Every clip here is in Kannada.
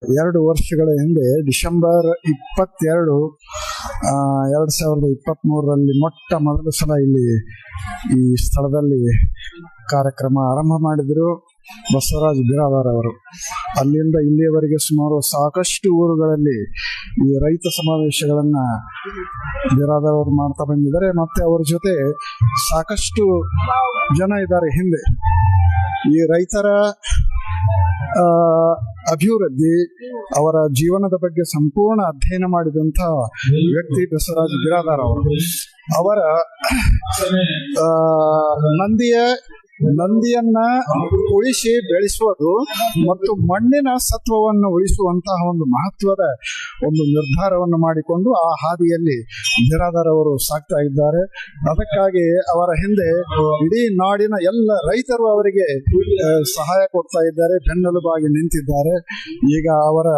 2 ವರ್ಷಗಳ ಹಿಂದೆ ಡಿಸೆಂಬರ್ 22, 2023ರಲ್ಲಿ ಮೊಟ್ಟ ಮೊದಲ ಸಲ ಇಲ್ಲಿ ಈ ಸ್ಥಳದಲ್ಲಿ ಕಾರ್ಯಕ್ರಮ ಆರಂಭ ಮಾಡಿದರು ಬಸವರಾಜ್ ಬಿರಾದಾರ್ ಅವರು. ಅಲ್ಲಿಂದ ಇಲ್ಲಿಯವರೆಗೆ ಸುಮಾರು ಸಾಕಷ್ಟು ಊರುಗಳಲ್ಲಿ ಈ ರೈತ ಸಮಾವೇಶಗಳನ್ನ ಬಿರಾದಾರ್ ಅವರು ಮಾಡ್ತಾ ಬಂದಿದ್ದಾರೆ. ಮತ್ತೆ ಅವರ ಜೊತೆ ಸಾಕಷ್ಟು ಜನ ಇದ್ದಾರೆ ಹಿಂದೆ. ಈ ರೈತರ ಅಭಿವೃದ್ಧಿ, ಅವರ ಜೀವನದ ಬಗ್ಗೆ ಸಂಪೂರ್ಣ ಅಧ್ಯಯನ ಮಾಡಿದಂಥ ವ್ಯಕ್ತಿ ಬಸವರಾಜ್ ಬಿರಾದಾರ್ ಅವರು. ಅವರ ನಂದಿಯನ್ನ ಉಳಿಸಿ ಬೆಳೆಸುವುದು ಮತ್ತು ಮಣ್ಣಿನ ಸತ್ವವನ್ನು ಉಳಿಸುವಂತಹ ಒಂದು ಮಹತ್ವದ ಒಂದು ನಿರ್ಧಾರವನ್ನು ಮಾಡಿಕೊಂಡು ಆ ಹಾದಿಯಲ್ಲಿ ಬಿರಾದಾರ್ ಅವರು ಸಾಗ್ತಾ ಇದ್ದಾರೆ. ಅದಕ್ಕಾಗಿ ಅವರ ಹಿಂದೆ ಇಡೀ ನಾಡಿನ ಎಲ್ಲ ರೈತರು ಅವರಿಗೆ ಸಹಾಯ ಕೊಡ್ತಾ ಇದ್ದಾರೆ, ಬೆನ್ನೆಲುಬಾಗಿ ನಿಂತಿದ್ದಾರೆ. ಈಗ ಅವರ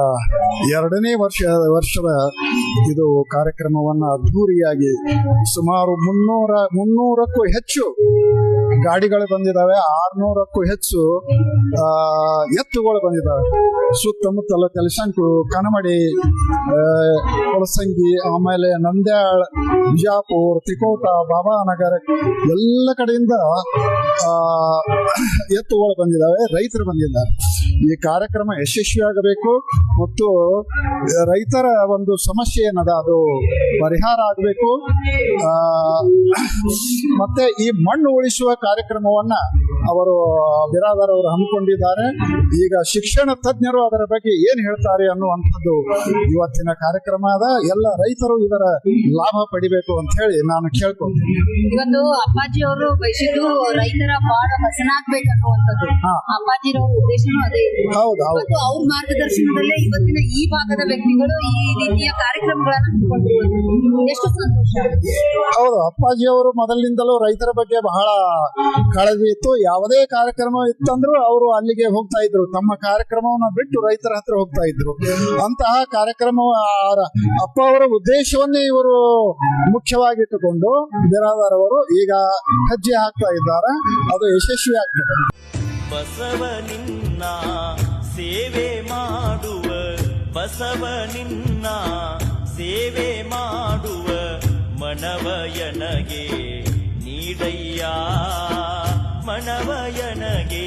2ನೇ ವರ್ಷದ ಇದು ಕಾರ್ಯಕ್ರಮವನ್ನು ಅದ್ಧೂರಿಯಾಗಿ ಸುಮಾರು 300ಕ್ಕೂ ಹೆಚ್ಚು ಗಾಡಿಗಳು ಬಂದಿದ್ದಾವೆ, 600ಕ್ಕೂ ಹೆಚ್ಚು ಎತ್ತುಗಳು ಬಂದಿದ್ದಾವೆ. ಸುತ್ತಮುತ್ತಲ ತಲಸಂಕು, ಕನಮಡಿ, ಕೊಳಸಂಗಿ, ಆಮೇಲೆ ನಂದ್ಯಾಳ್, ಬಿಜಾಪುರ, ತಿಕೋಟ, ಬಾಬಾನಗರ ಎಲ್ಲ ಕಡೆಯಿಂದ ಎತ್ತುಗಳು ಬಂದಿದ್ದಾವೆ, ರೈತರು ಬಂದಿದ್ದಾರೆ. ಈ ಕಾರ್ಯಕ್ರಮ ಯಶಸ್ವಿಯಾಗಬೇಕು ಮತ್ತು ರೈತರ ಒಂದು ಸಮಸ್ಯೆ ಏನದ ಅದು ಪರಿಹಾರ ಆಗಬೇಕು. ಮತ್ತೆ ಈ ಮಣ್ಣು ಉಳಿಸುವ ಕಾರ್ಯಕ್ರಮವನ್ನ ಅವರು ಬಿರಾದಾರ್ ಅವರು ಹಮ್ಮಿಕೊಂಡಿದ್ದಾರೆ. ಈಗ ಶಿಕ್ಷಣ ತಜ್ಞರು ಅದರ ಬಗ್ಗೆ ಏನ್ ಹೇಳ್ತಾರೆ ಅನ್ನುವಂಥದ್ದು ಇವತ್ತಿನ ಕಾರ್ಯಕ್ರಮ ಅದ. ಎಲ್ಲ ರೈತರು ಇದರ ಲಾಭ ಪಡಿಬೇಕು ಅಂತ ಹೇಳಿ ನಾನು ಕೇಳ್ಕೊಂತೀನಿ. ಇವತ್ತು ಅಪ್ಪಾಜಿ ಅವರು ಬಯಸಿದ್ದು ರೈತರ ಬಾಳ ಹಸನಾಗ್ಬೇಕನ್ನುವಂಥದ್ದು ಅಪ್ಪಾಜಿರವರ ಉದ್ದೇಶನೂ ಅದೇ. ಹೌದು, ಅವ್ರ ಮಾರ್ಗದರ್ಶನದಲ್ಲೇ ಇವತ್ತಿನ ಈ ಭಾಗದ ವ್ಯಕ್ತಿಗಳು ಈ ರೀತಿಯ ಕಾರ್ಯಕ್ರಮಗಳನ್ನು ಹಮ್ಮಿಕೊಂಡಿರುವುದು ಎಷ್ಟು ಸಂತೋಷ. ಹೌದು, ಅಪ್ಪಾಜಿ ಅವರು ಮೊದಲಿನಿಂದಲೂ ರೈತರ ಬಗ್ಗೆ ಬಹಳ ಕಾಳಜಿ ಇತ್ತು. ಯಾವುದೇ ಕಾರ್ಯಕ್ರಮ ಇತ್ತಂದ್ರೂ ಅವರು ಅಲ್ಲಿಗೆ ಹೋಗ್ತಾ ಇದ್ರು, ತಮ್ಮ ಕಾರ್ಯಕ್ರಮವನ್ನು ಬಿಟ್ಟು ರೈತರ ಹತ್ರ ಹೋಗ್ತಾ ಇದ್ರು. ಅಂತಹ ಕಾರ್ಯಕ್ರಮ ಅಪ್ಪ ಅವರ ಉದ್ದೇಶವನ್ನೇ ಇವರು ಮುಖ್ಯವಾಗಿಟ್ಟುಕೊಂಡು ಬಿರಾದಾರ್ ಅವರು ಈಗ ಹೆಜ್ಜೆ ಹಾಕ್ತಾ ಇದ್ದಾರೆ. ಅದು ಯಶಸ್ವಿ ಆಗ್ತದೆ. ಬಸವನಿನ್ನ ಸೇವೆ ಮಾಡುವ, ಬಸವನಿನ್ನ ಸೇವೆ ಮಾಡುವ ಮನವಯನಗೆ ನೀಡಯ್ಯ, ಮನವಯನಗೆ